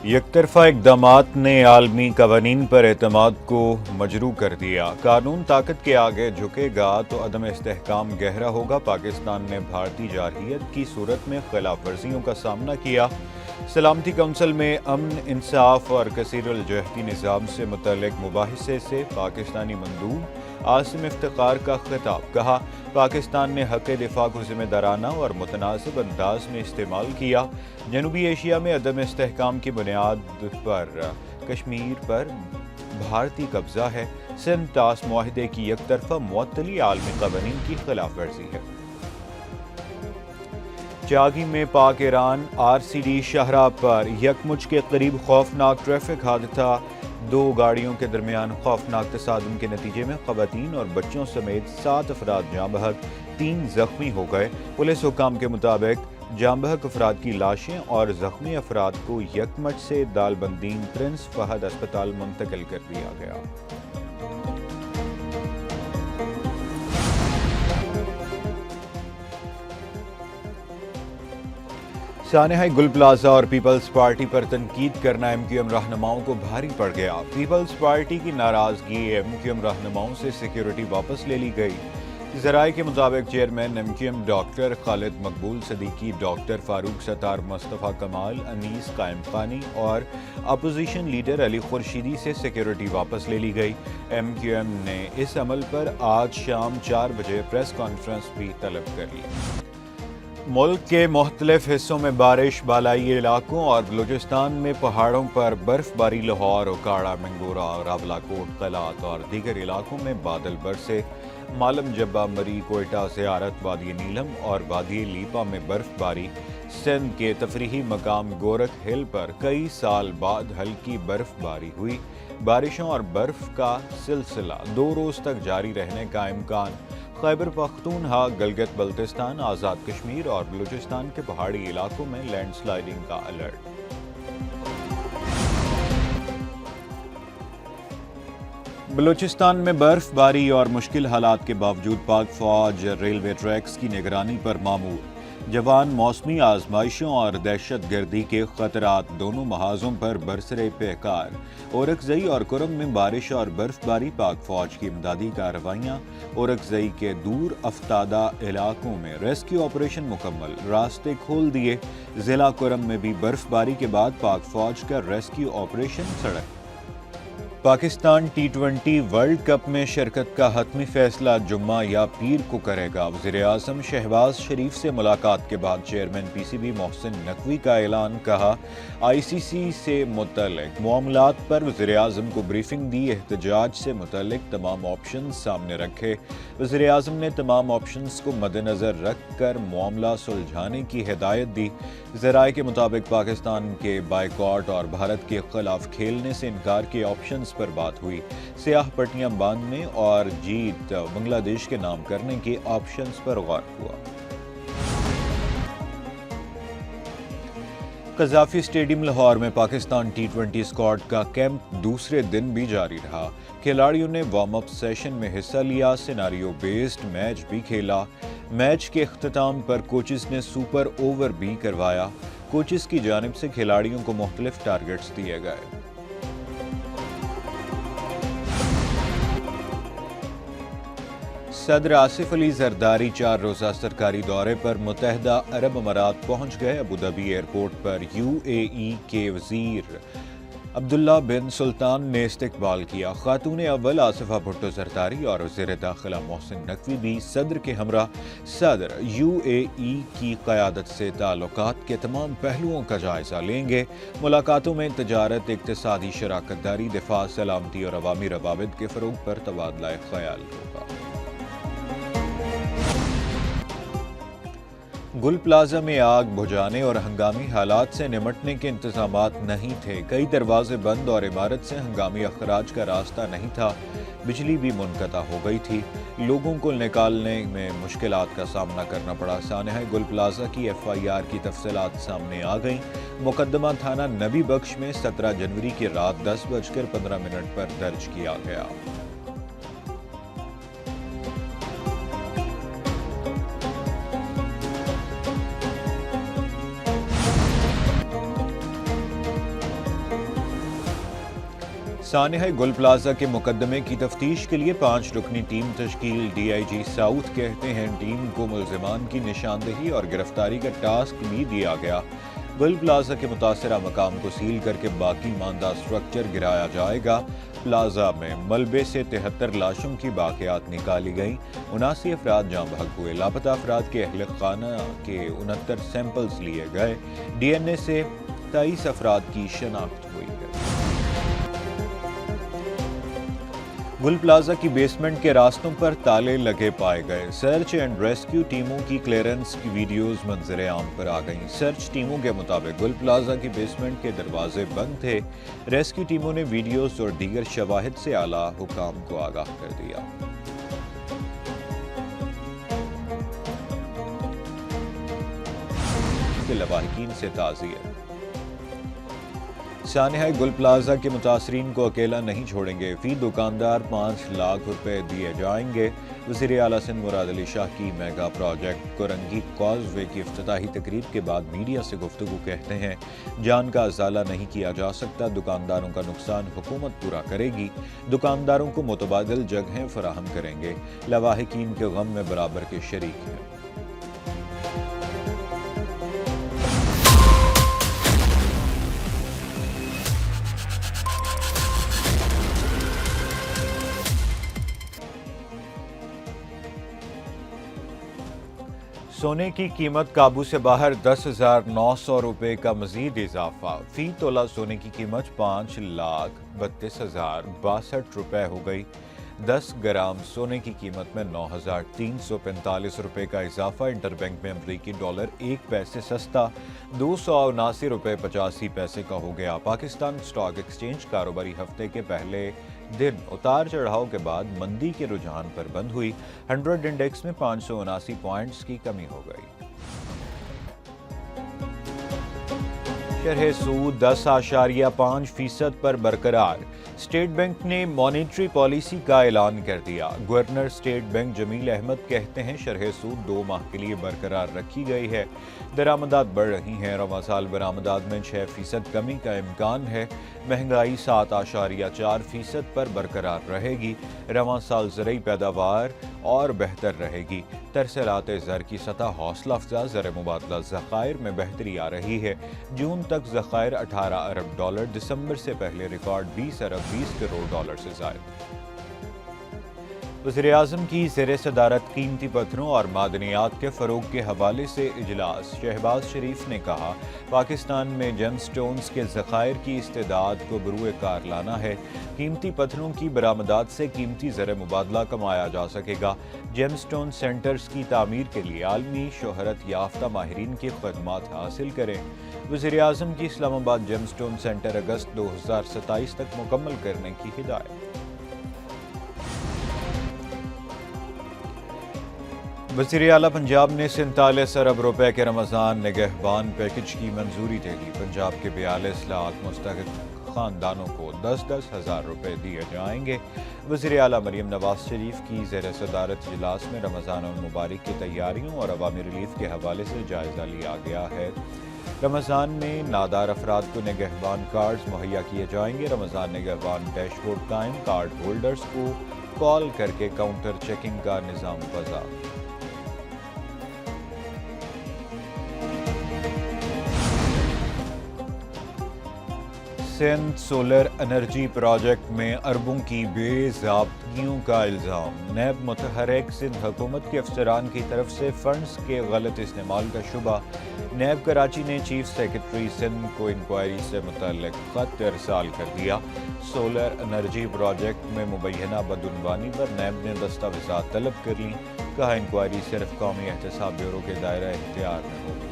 یک طرفہ اقدامات نے عالمی قوانین پر اعتماد کو مجروح کر دیا۔ قانون طاقت کے آگے جھکے گا تو عدم استحکام گہرا ہوگا۔ پاکستان نے بھارتی جارحیت کی صورت میں خلاف ورزیوں کا سامنا کیا۔ سلامتی کونسل میں امن، انصاف اور کثیر الجہتی نظام سے متعلق مباحثے سے پاکستانی مندوب عاصم افتخار کا خطاب۔ کہا، پاکستان نے حق دفاع کو ذمہ دارانہ اور متناسب انداز میں استعمال کیا۔ جنوبی ایشیا میں عدم استحکام کی بنیاد پر کشمیر پر بھارتی قبضہ ہے۔ سندھ طاس معاہدے کی یک طرفہ معطلی عالمی قوانین کی خلاف ورزی ہے۔ چاگی میں پاک ایران RCD شاہراہ پر یکمچ کے قریب خوفناک ٹریفک حادثہ۔ 2 گاڑیوں کے درمیان خوفناک تصادم کے نتیجے میں خواتین اور بچوں سمیت 7 افراد جاں بحق، 3 زخمی ہو گئے۔ پولیس حکام کے مطابق جاں بحق افراد کی لاشیں اور زخمی افراد کو یکمچ سے دالبندین پرنس فہد اسپتال منتقل کر دیا گیا۔ سانحہ گل پلازہ اور پیپلز پارٹی پر تنقید کرنا MQM رہنماؤں کو بھاری پڑ گیا۔ پیپلز پارٹی کی ناراضگی MQM رہنماؤں سے سیکیورٹی واپس لے لی گئی۔ ذرائع کے مطابق چیئرمین MQM ڈاکٹر خالد مقبول صدیقی، ڈاکٹر فاروق ستار، مصطفیٰ کمال، انیس قائم خانی اور اپوزیشن لیڈر علی خورشیدی سے سیکیورٹی واپس لے لی گئی۔ MQM نے اس عمل پر آج شام 4 بجے پریس کانفرنس بھی طلب کر لی۔ ملک کے مختلف حصوں میں بارش، بالائی علاقوں اور بلوچستان میں پہاڑوں پر برف باری۔ لاہور، اوکاڑہ، منگورہ، راولاکوٹ، قلات اور دیگر علاقوں میں بادل برسے۔ مالم جبہ، مری، کوئٹہ، زیارت، وادی نیلم اور وادی لیپا میں برف باری۔ سندھ کے تفریحی مقام گورکھ ہل پر کئی سال بعد ہلکی برف باری ہوئی۔ بارشوں اور برف کا سلسلہ 2 روز تک جاری رہنے کا امکان۔ خیبر پختونخوا، گلگت بلتستان، آزاد کشمیر اور بلوچستان کے پہاڑی علاقوں میں لینڈ سلائیڈنگ کا الرٹ۔ بلوچستان میں برف باری اور مشکل حالات کے باوجود پاک فوج ریلوے ٹریکس کی نگرانی پر مامور۔ جوان موسمی آزمائشوں اور دہشت گردی کے خطرات دونوں محاذوں پر برسرِ پیکار۔ اورکزئی اور کرم میں بارش اور برف باری، پاک فوج کی امدادی کارروائیاں۔ اورکزئی کے دور افتادہ علاقوں میں ریسکیو آپریشن مکمل، راستے کھول دیے۔ ضلع کرم میں بھی برف باری کے بعد پاک فوج کا ریسکیو آپریشن سڑک۔ پاکستان T20 ورلڈ کپ میں شرکت کا حتمی فیصلہ جمعہ یا پیر کو کرے گا۔ وزیراعظم شہباز شریف سے ملاقات کے بعد چیئرمین PCB محسن نقوی کا اعلان۔ کہا، ICC سے متعلق معاملات پر وزیراعظم کو بریفنگ دی، احتجاج سے متعلق تمام آپشنز سامنے رکھے۔ وزیراعظم نے تمام آپشنز کو مد نظر رکھ کر معاملہ سلجھانے کی ہدایت دی۔ ذرائع کے مطابق پاکستان کے بائیکاٹ اور بھارت کے خلاف کھیلنے سے انکار کے آپشنز پر بات ہوئی۔ سیاہ پٹیاں باندھنے اور جیت بنگلہ دیش کے نام کرنے کے آپشنز پر غور ہوا۔ قذافی اسٹیڈیم لاہور میں پاکستان T20 اسکواڈ کا کیمپ دوسرے دن بھی جاری رہا۔ کھلاڑیوں نے وارم اپ سیشن میں حصہ لیا، سیناریو بیسڈ میچ بھی کھیلا۔ میچ کے اختتام پر کوچز نے سپر اوور بھی کروایا۔ کوچز کی جانب سے کھلاڑیوں کو مختلف ٹارگٹس دیے گئے۔ صدر آصف علی زرداری 4 روزہ سرکاری دورے پر متحدہ عرب امارات پہنچ گئے۔ ابوظہبی ایئرپورٹ پر UAE کے وزیر عبداللہ بن سلطان نے استقبال کیا۔ خاتون اول آصفہ بھٹو زرداری اور وزیر داخلہ محسن نقوی بھی صدر کے ہمراہ صدر UAE کی قیادت سے تعلقات کے تمام پہلوؤں کا جائزہ لیں گے۔ ملاقاتوں میں تجارت، اقتصادی شراکت داری، دفاع، سلامتی اور عوامی روابط کے فروغ پر تبادلہ خیال ہوگا۔ گل پلازہ میں آگ بجھانے اور ہنگامی حالات سے نمٹنے کے انتظامات نہیں تھے۔ کئی دروازے بند اور عمارت سے ہنگامی اخراج کا راستہ نہیں تھا۔ بجلی بھی منقطع ہو گئی تھی۔ لوگوں کو نکالنے میں مشکلات کا سامنا کرنا پڑا۔ سانحہ گل پلازہ کی FIR کی تفصیلات سامنے آ گئیں۔ مقدمہ تھانہ نبی بخش میں 17 جنوری کی رات 10:15 پر درج کیا گیا۔ سانحہ گل پلازہ کے مقدمے کی تفتیش کے لیے 5 رکنی ٹیم تشکیل ڈی آئی جی ساؤتھ کہتے ہیں ٹیم کو ملزمان کی نشاندہی اور گرفتاری کا ٹاسک بھی دیا گیا۔ گل پلازہ کے متاثرہ مقام کو سیل کر کے باقی ماندہ سٹرکچر گرایا جائے گا۔ پلازہ میں ملبے سے 73 لاشوں کی باقیات نکالی گئیں، 79 افراد جاں بحق ہوئے۔ لاپتہ افراد کے اہل خانہ کے 69 سیمپلز لیے گئے۔ ڈی این اے سے 23 افراد کی شناخت ہوئی ہے۔ گل پلازہ کی بیسمنٹ کے راستوں پر تالے لگے پائے گئے۔ سرچ اینڈ ریسکیو ٹیموں کی کلیئرنس کی ویڈیوز منظر عام پر آ گئیں۔ سرچ ٹیموں کے مطابق گل پلازہ کی بیسمنٹ کے دروازے بند تھے۔ ریسکیو ٹیموں نے ویڈیوز اور دیگر شواہد سے اعلیٰ حکام کو آگاہ کر دیا۔ کے لواحقین سے تعزیت۔ سانحہ گل پلازہ کے متاثرین کو اکیلا نہیں چھوڑیں گے، فی دکاندار 5 لاکھ روپے دیے جائیں گے۔ وزیر اعلیٰ سندھ مراد علی شاہ کی میگا پروجیکٹ کورنگی کاز وے کی افتتاحی تقریب کے بعد میڈیا سے گفتگو کہتے ہیں جان کا ازالہ نہیں کیا جا سکتا، دکانداروں کا نقصان حکومت پورا کرے گی، دکانداروں کو متبادل جگہیں فراہم کریں گے، لواحقین کے غم میں برابر کے شریک ہیں۔ سونے کی قیمت قابو سے باہر، 10,900 روپے کا مزید اضافہ، فی تولہ سونے کی قیمت 5,32,062 روپے ہو گئی۔ 10 گرام سونے کی قیمت میں 9,345 روپے کا اضافہ۔ انٹر بینک میں امریکی ڈالر 1 پیسے سستا 279 روپے 85 پیسے کا ہو گیا۔ پاکستان اسٹاک ایکسچینج کاروباری ہفتے کے پہلے دن اتار چڑھاؤ کے بعد مندی کے رجحان پر بند ہوئی۔ 100 انڈیکس میں 579 پوائنٹس کی کمی ہو گئی۔ شرح سود 10.5% پر برقرار، اسٹیٹ بینک نے مانیٹری پالیسی کا اعلان کر دیا۔ گورنر اسٹیٹ بینک جمیل احمد کہتے ہیں شرح سود 2 ماہ کے لیے برقرار رکھی گئی ہے، درآمدات بڑھ رہی ہیں، رواں سال برآمدات میں 6% کمی کا امکان ہے، مہنگائی 7.4% پر برقرار رہے گی، رواں سال زرعی پیداوار اور بہتر رہے گی، ترسیلات زر کی سطح حوصلہ افزا، زر مبادلہ ذخائر میں بہتری آ رہی ہے، جون تک ذخائر 18 ارب ڈالر، دسمبر سے پہلے ریکارڈ 20 ارب 20 کروڑ ڈالر سے زائد۔ وزیراعظم کی زیر صدارت قیمتی پتھروں اور معدنیات کے فروغ کے حوالے سے اجلاس، شہباز شریف نے کہا پاکستان میں جیم سٹونز کے ذخائر کی استعداد کو بروئے کار لانا ہے، قیمتی پتھروں کی برآمدات سے قیمتی زر مبادلہ کمایا جا سکے گا، جیم سٹون سینٹرز کی تعمیر کے لیے عالمی شہرت یافتہ ماہرین کی خدمات حاصل کریں۔ وزیر اعظم کی اسلام آباد جیم سٹون سینٹر اگست 2027 تک مکمل کرنے کی ہدایت۔ وزیر اعلیٰ پنجاب نے 47 ارب روپے کے رمضان نگہبان پیکج کی منظوری دے دی۔ پنجاب کے 42 لاکھ مستحق خاندانوں کو 10-10 ہزار روپے دیے جائیں گے۔ وزیر اعلیٰ مریم نواز شریف کی زیر صدارت اجلاس میں رمضان المبارک کی تیاریوں اور عوامی ریلیف کے حوالے سے جائزہ لیا گیا ہے۔ رمضان میں نادار افراد کو نگہبان کارڈز مہیا کیے جائیں گے۔ رمضان نگہبان ڈیش بورڈ قائم، کارڈ ہولڈرز کو کال کر کے کاؤنٹر چیکنگ کا نظام وضع۔ سندھ سولر انرجی پروجیکٹ میں اربوں کی بے ضابطگیوں کا الزام، نیب متحرک سندھ حکومت کے افسران کی طرف سے فنڈز کے غلط استعمال کا شبہ، نیب کراچی نے چیف سیکرٹری سندھ کو انکوائری سے متعلق خط ارسال کر دیا۔ سولر انرجی پروجیکٹ میں مبینہ بدعنوانی پر نیب نے دستاویزات طلب کر لیں، کہا انکوائری صرف قومی احتساب بیورو کے دائرہ اختیار میں ہوگی۔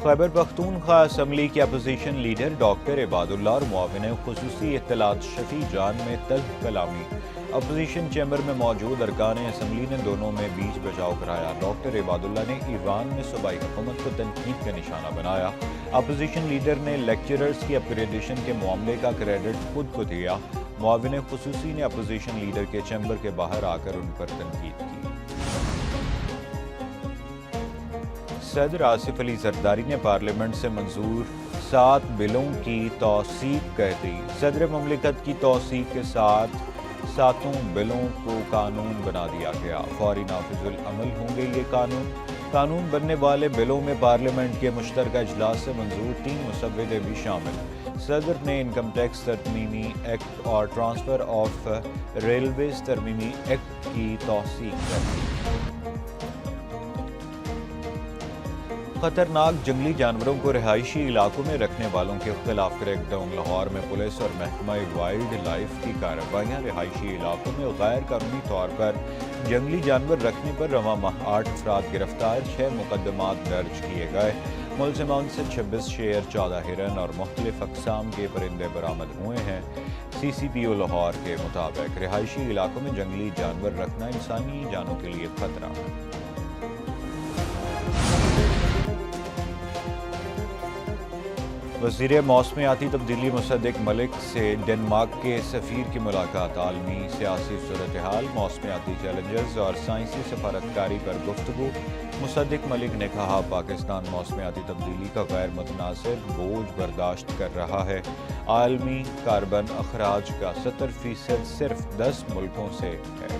خیبر پختونخوا اسمبلی کے اپوزیشن لیڈر ڈاکٹر عباد اللہ اور معاون خصوصی اطلاعات شفیع جان میں تلخ کلامی، اپوزیشن چیمبر میں موجود ارکان اسمبلی نے دونوں میں بیچ بچاؤ کرایا۔ ڈاکٹر عباد اللہ نے ایوان میں صوبائی حکومت کو تنقید کا نشانہ بنایا۔ اپوزیشن لیڈر نے لیکچررز کی اپگریڈیشن کے معاملے کا کریڈٹ خود کو دیا۔ معاون خصوصی نے اپوزیشن لیڈر کے چیمبر کے باہر آ کر ان پر تنقید کی۔ صدر آصف علی زرداری نے پارلیمنٹ سے منظور 7 بلوں کی توثیق کر دی۔ صدر مملکت کی توثیق کے ساتھ 7 بلوں کو قانون بنا دیا گیا۔ فوری نافذ العمل ہوں گے یہ قانون بننے والے بلوں میں پارلیمنٹ کے مشترکہ اجلاس سے منظور 3 مسودے بھی شامل ہیں۔ صدر نے انکم ٹیکس ترمیمی ایکٹ اور ٹرانسفر آف ریلویز ترمیمی ایکٹ کی توثیق کر دی۔ خطرناک جنگلی جانوروں کو رہائشی علاقوں میں رکھنے والوں کے خلاف کریک ڈاؤن۔ لاہور میں پولیس اور محکمہ وائلڈ لائف کی کارروائیاں۔ رہائشی علاقوں میں غیر قانونی طور پر جنگلی جانور رکھنے پر رواں ماہ 8 افراد گرفتار، 6 مقدمات درج کیے گئے۔ ملزمان سے 26 شیر، 14 ہرن اور مختلف اقسام کے پرندے برآمد ہوئے ہیں۔ سی سی پی او لاہور کے مطابق رہائشی علاقوں میں جنگلی جانور رکھنا انسانی جانوں کے لیے خطرہ ہے۔ وزیر موسمیاتی تبدیلی مصدق ملک سے ڈنمارک کے سفیر کی ملاقات۔ عالمی سیاسی صورتحال، موسمیاتی چیلنجز اور سائنسی سفارتکاری پر گفتگو۔ مصدق ملک نے کہا پاکستان موسمیاتی تبدیلی کا غیر متناسب بوجھ برداشت کر رہا ہے۔ عالمی کاربن اخراج کا 70% صرف 10 ملکوں سے ہے۔